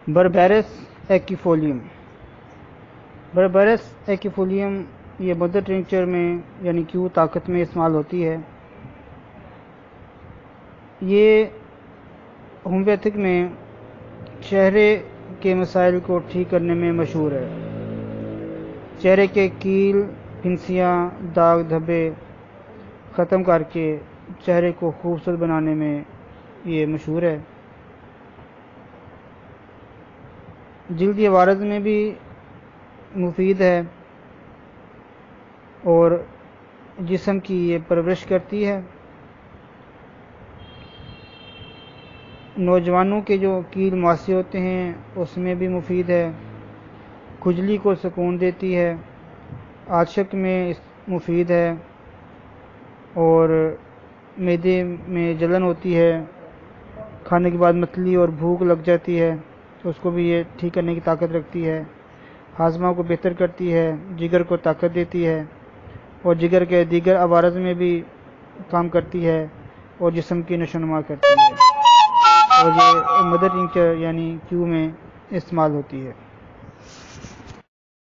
بربیرس ایکیفولیم بربیرس ایکیفولیم یہ mother tincture میں یعنی کیو طاقت میں استعمال ہوتی ہے۔ یہ ہومیوپیتھک میں چہرے کے مسائل کو ٹھیک کرنے میں مشہور ہے۔ چہرے کے کیل، پھنسیاں، داغ دھبے ختم کر کے چہرے کو خوبصورت بنانے میں یہ مشہور ہے۔ جلدی عوارض میں بھی مفید ہے اور جسم کی یہ پرورش کرتی ہے۔ نوجوانوں کے جو کیل ماسے ہوتے ہیں اس میں بھی مفید ہے۔ کھجلی کو سکون دیتی ہے، عاشق میں مفید ہے، اور معدے میں جلن ہوتی ہے، کھانے کے بعد متلی اور بھوک لگ جاتی ہے تو اس کو بھی یہ ٹھیک کرنے کی طاقت رکھتی ہے۔ ہاضمہ کو بہتر کرتی ہے، جگر کو طاقت دیتی ہے اور جگر کے دیگر عوارض میں بھی کام کرتی ہے اور جسم کی نشوونما کرتی ہے، اور یہ مدر ٹنکچر یعنی کیو میں استعمال ہوتی ہے۔